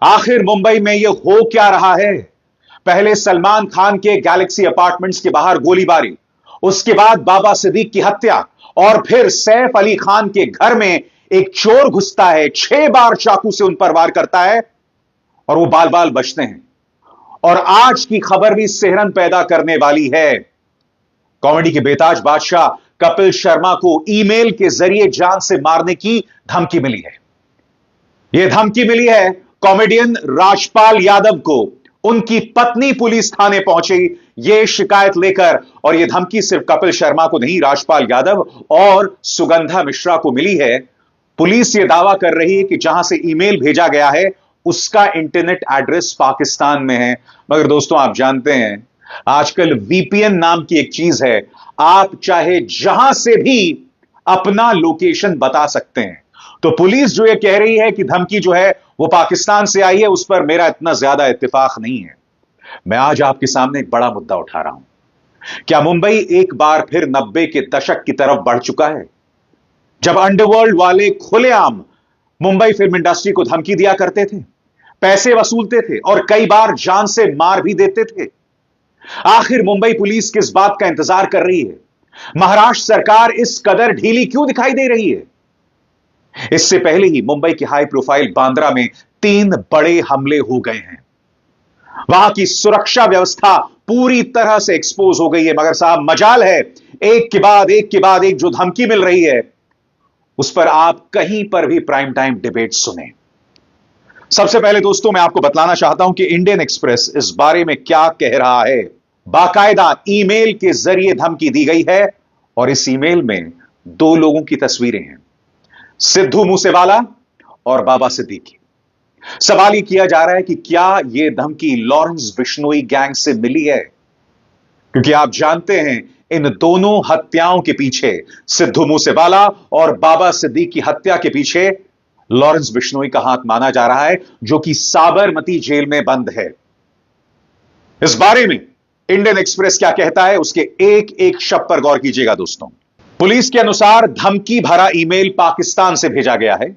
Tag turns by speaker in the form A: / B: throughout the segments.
A: आखिर मुंबई में यह हो क्या रहा है? पहले सलमान खान के गैलेक्सी अपार्टमेंट्स के बाहर गोलीबारी, उसके बाद बाबा सिद्दीक की हत्या, और फिर सैफ अली खान के घर में एक चोर घुसता है, 6 बार चाकू से उन पर वार करता है और वो बाल बाल बचते हैं। और आज की खबर भी सिहरन पैदा करने वाली है। कॉमेडी के बेताज बादशाह कपिल शर्मा को ईमेल के जरिए जान से मारने की धमकी मिली है। यह धमकी मिली है कॉमेडियन राजपाल यादव को। उनकी पत्नी पुलिस थाने पहुंची यह शिकायत लेकर, और यह धमकी सिर्फ कपिल शर्मा को नहीं, राजपाल यादव और सुगंधा मिश्रा को मिली है। पुलिस यह दावा कर रही है कि जहां से ईमेल भेजा गया है उसका इंटरनेट एड्रेस पाकिस्तान में है। मगर दोस्तों, आप जानते हैं आजकल वीपीएन नाम की एक चीज है। आप चाहे जहां से भी अपना लोकेशन बता सकते हैं। तो पुलिस जो ये कह रही है कि धमकी जो है वो पाकिस्तान से आई है, उस पर मेरा इतना ज्यादा इत्तेफाक नहीं है। मैं आज आपके सामने एक बड़ा मुद्दा उठा रहा हूं। क्या मुंबई एक बार फिर 90 के दशक की तरफ बढ़ चुका है, जब अंडरवर्ल्ड वाले खुलेआम मुंबई फिल्म इंडस्ट्री को धमकी दिया करते थे, पैसे वसूलते थे और कई बार जान से मार भी देते थे? आखिर मुंबई पुलिस किस बात का इंतजार कर रही है? महाराष्ट्र सरकार इस कदर ढीली क्यों दिखाई दे रही है? इससे पहले ही मुंबई के हाई प्रोफाइल बांद्रा में 3 बड़े हमले हो गए हैं। वहां की सुरक्षा व्यवस्था पूरी तरह से एक्सपोज हो गई है। मगर साहब, मजाल है एक के बाद एक के बाद एक जो धमकी मिल रही है उस पर आप कहीं पर भी प्राइम टाइम डिबेट सुने। सबसे पहले दोस्तों, मैं आपको बतलाना चाहता हूं कि इंडियन एक्सप्रेस इस बारे में क्या कह रहा है। बाकायदा ईमेल के जरिए धमकी दी गई है और इस ईमेल में 2 लोगों की तस्वीरें हैं, सिद्धू मूसेवाला और बाबा सिद्दीकी। सवाल यह किया जा रहा है कि क्या यह धमकी लॉरेंस बिश्नोई गैंग से मिली है? क्योंकि आप जानते हैं इन दोनों हत्याओं के पीछे, सिद्धू मूसेवाला और बाबा सिद्दीकी की हत्या के पीछे लॉरेंस बिश्नोई का हाथ माना जा रहा है, जो कि साबरमती जेल में बंद है। इस बारे में इंडियन एक्सप्रेस क्या कहता है, उसके एक एक शब्द पर गौर कीजिएगा दोस्तों। पुलिस के अनुसार धमकी भरा ईमेल पाकिस्तान से भेजा गया है।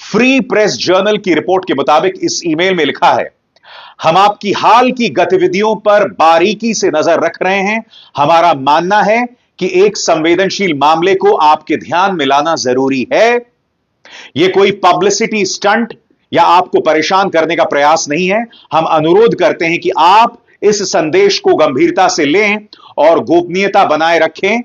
A: फ्री प्रेस जर्नल की रिपोर्ट के मुताबिक इस ईमेल में लिखा है, हम आपकी हाल की गतिविधियों पर बारीकी से नजर रख रहे हैं। हमारा मानना है कि एक संवेदनशील मामले को आपके ध्यान में लाना जरूरी है। यह कोई पब्लिसिटी स्टंट या आपको परेशान करने का प्रयास नहीं है। हम अनुरोध करते हैं कि आप इस संदेश को गंभीरता से लें और गोपनीयता बनाए रखें।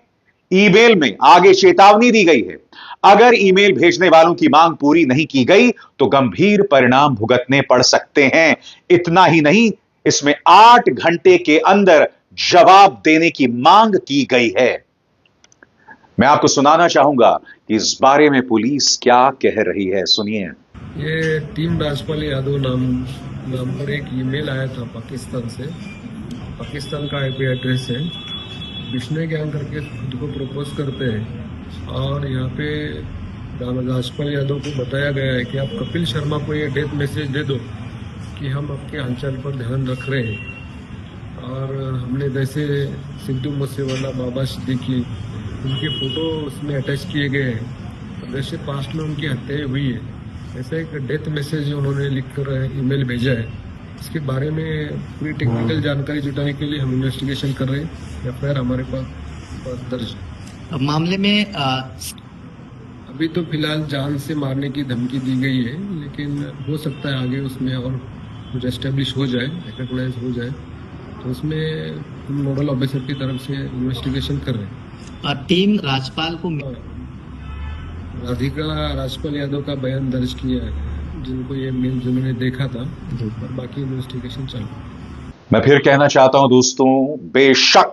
A: ईमेल में आगे चेतावनी दी गई है, अगर ईमेल भेजने वालों की मांग पूरी नहीं की गई तो गंभीर परिणाम भुगतने पड़ सकते हैं। इतना ही नहीं, इसमें 8 घंटे के अंदर जवाब देने की मांग की गई है। मैं आपको सुनाना चाहूंगा कि इस बारे में पुलिस क्या कह रही है, सुनिए।
B: ये टीम राजपाल यादव नाम पर एक ईमेल आया था पाकिस्तान से। पाकिस्तान का आईपी एड्रेस है। बिश्नोई गैंग करके खुद को प्रपोज करते हैं और यहाँ पे राजपाल यादव को बताया गया है कि आप कपिल शर्मा को ये डेथ मैसेज दे दो कि हम आपके हलचल पर ध्यान रख रहे हैं। और हमने जैसे सिद्धू मूसेवाला, बाबा सिद्दीकी, उनके फोटो उसमें अटैच किए गए हैं। जैसे पास्ट में उनकी हत्या हुई है, ऐसा एक डेथ मैसेज उन्होंने लिखकर ईमेल भेजा है। इसके बारे में पूरी टेक्निकल जानकारी जुटाने के लिए हम इन्वेस्टिगेशन कर रहे हैं। एफआईआर हमारे पास दर्ज है।
C: मामले में
B: अभी तो फिलहाल जान से मारने की धमकी दी गई है, लेकिन हो सकता है आगे उसमें और कुछ एस्टेब्लिश हो जाए, रिकॉग्नाइज हो जाए, तो उसमें हम नोडल ऑफिसर की तरफ से इन्वेस्टिगेशन कर रहे हैं।
C: टीम राजपाल को
B: राधिका राजपाल यादव का बयान दर्ज किया है, जिनको ये मेल जिन्होंने देखा था, और बाकी इन्वेस्टिगेशन चल रहा है।
A: मैं फिर कहना चाहता हूं दोस्तों, बेशक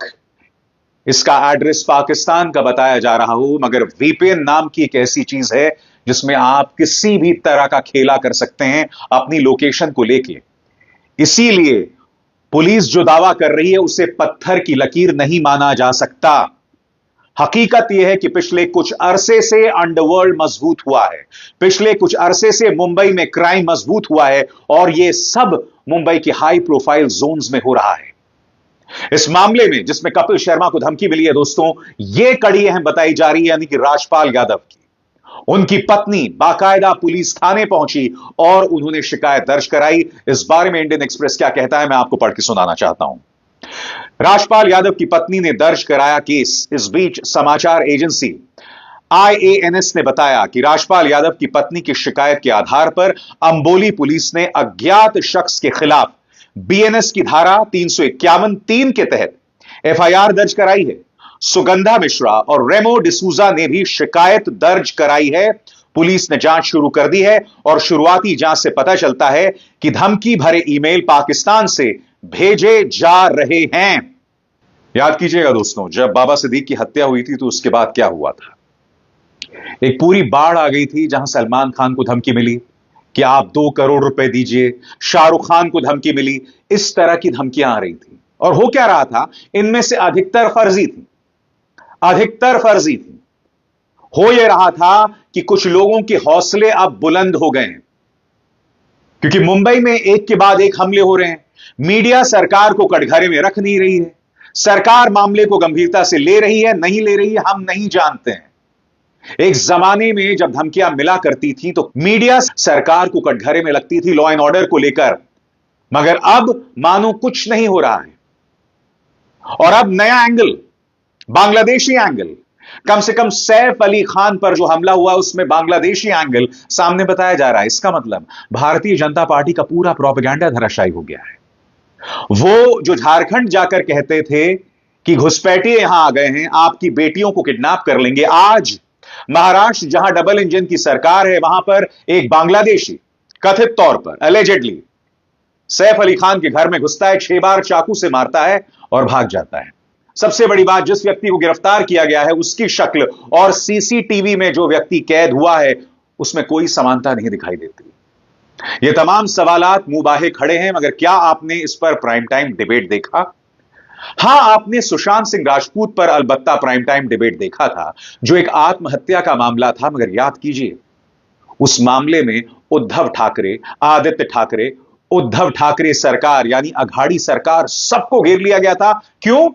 A: इसका एड्रेस पाकिस्तान का बताया जा रहा हो, मगर वीपीएन नाम की एक ऐसी चीज है जिसमें आप किसी भी तरह का खेला कर सकते हैं अपनी लोकेशन को लेके। इसीलिए पुलिस जो दावा कर रही है उसे पत्थर की लकीर नहीं माना जा सकता। हकीकत यह है कि पिछले कुछ अरसे से अंडरवर्ल्ड मजबूत हुआ है, पिछले कुछ अरसे से मुंबई में क्राइम मजबूत हुआ है, और यह सब मुंबई के हाई प्रोफाइल जोन्स में हो रहा है। इस मामले में जिसमें कपिल शर्मा को धमकी मिली है दोस्तों, यह कड़ी अहम बताई जा रही है, यानी कि राजपाल यादव की। उनकी पत्नी बाकायदा पुलिस थाने पहुंची और उन्होंने शिकायत दर्ज कराई। इस बारे में इंडियन एक्सप्रेस क्या कहता है, मैं आपको पढ़ के सुनाना चाहता हूं। राजपाल यादव की पत्नी ने दर्ज कराया केस। इस बीच समाचार एजेंसी IANS ने बताया कि राजपाल यादव की पत्नी की शिकायत के आधार पर अंबोली पुलिस ने अज्ञात शख्स के खिलाफ BNS की धारा 351(3) के तहत FIR दर्ज कराई है। सुगंधा मिश्रा और रेमो डिसूजा ने भी शिकायत दर्ज कराई है। पुलिस ने जांच शुरू कर दी है और शुरुआती जांच से पता चलता है कि धमकी भरे ईमेल पाकिस्तान से भेजे जा रहे हैं। याद कीजिएगा दोस्तों, जब बाबा सिद्दीक की हत्या हुई थी तो उसके बाद क्या हुआ था। एक पूरी बाढ़ आ गई थी जहां सलमान खान को धमकी मिली कि आप 2 करोड़ रुपए दीजिए, शाहरुख खान को धमकी मिली, इस तरह की धमकियां आ रही थी। और हो क्या रहा था, इनमें से अधिकतर फर्जी थी। हो यह रहा था कि कुछ लोगों के हौसले अब बुलंद हो गए हैं, क्योंकि मुंबई में एक के बाद एक हमले हो रहे हैं। मीडिया सरकार को कटघरे में रख नहीं रही है। सरकार मामले को गंभीरता से ले रही है, नहीं ले रही है, हम नहीं जानते हैं। एक जमाने में जब धमकियां मिला करती थी तो मीडिया सरकार को कटघरे में लगती थी लॉ एंड ऑर्डर को लेकर, मगर अब मानो कुछ नहीं हो रहा है। और अब नया एंगल, बांग्लादेशी एंगल, कम से कम सैफ अली खान पर जो हमला हुआ उसमें बांग्लादेशी एंगल सामने बताया जा रहा है। इसका मतलब भारतीय जनता पार्टी का पूरा प्रोपेगेंडा धराशायी हो गया है। वो जो झारखंड जाकर कहते थे कि घुसपैठिए यहां आ गए हैं, आपकी बेटियों को किडनैप कर लेंगे, आज महाराष्ट्र जहां डबल इंजन की सरकार है वहां पर एक बांग्लादेशी कथित तौर पर एलिजेडली सैफ अली खान के घर में घुसता है, 6 बार चाकू से मारता है और भाग जाता है। सबसे बड़ी बात, जिस व्यक्ति को गिरफ्तार किया गया है उसकी शक्ल और सीसीटीवी में जो व्यक्ति कैद हुआ है उसमें कोई समानता नहीं दिखाई देती। ये तमाम सवालात मुंह खड़े हैं, मगर क्या आपने इस पर प्राइम टाइम डिबेट देखा? हां, आपने सुशांत सिंह राजपूत पर अलबत्ता प्राइम टाइम डिबेट देखा था, जो एक आत्महत्या का मामला था। मगर याद कीजिए, उस मामले में उद्धव ठाकरे, आदित्य ठाकरे, उद्धव ठाकरे सरकार यानी अघाड़ी सरकार, सबको घेर लिया गया था। क्यों?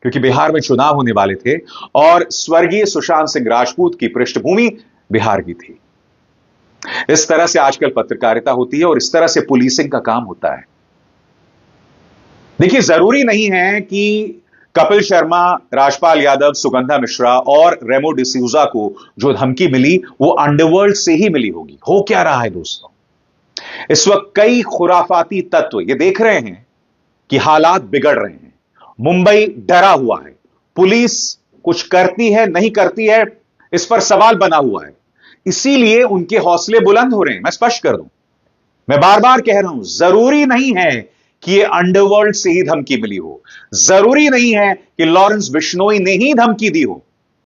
A: क्योंकि बिहार में चुनाव होने वाले थे और स्वर्गीय सुशांत सिंह राजपूत की पृष्ठभूमि बिहार की थी। इस तरह से आजकल पत्रकारिता होती है और इस तरह से पुलिसिंग का काम होता है। देखिए, जरूरी नहीं है कि कपिल शर्मा, राजपाल यादव, सुगंधा मिश्रा और रेमो डिसूजा को जो धमकी मिली वो अंडरवर्ल्ड से ही मिली होगी। हो क्या रहा है दोस्तों, इस वक्त कई खुराफाती तत्व ये देख रहे हैं कि हालात बिगड़ रहे हैं, मुंबई डरा हुआ है, पुलिस कुछ करती है नहीं करती है, इस पर सवाल बना हुआ है, इसीलिए उनके हौसले बुलंद हो रहे हैं। मैं स्पष्ट कर दूं, मैं बार बार कह रहा हूं, जरूरी नहीं है कि ये अंडरवर्ल्ड से ही धमकी मिली हो, जरूरी नहीं है कि लॉरेंस बिश्नोई ने ही धमकी दी हो।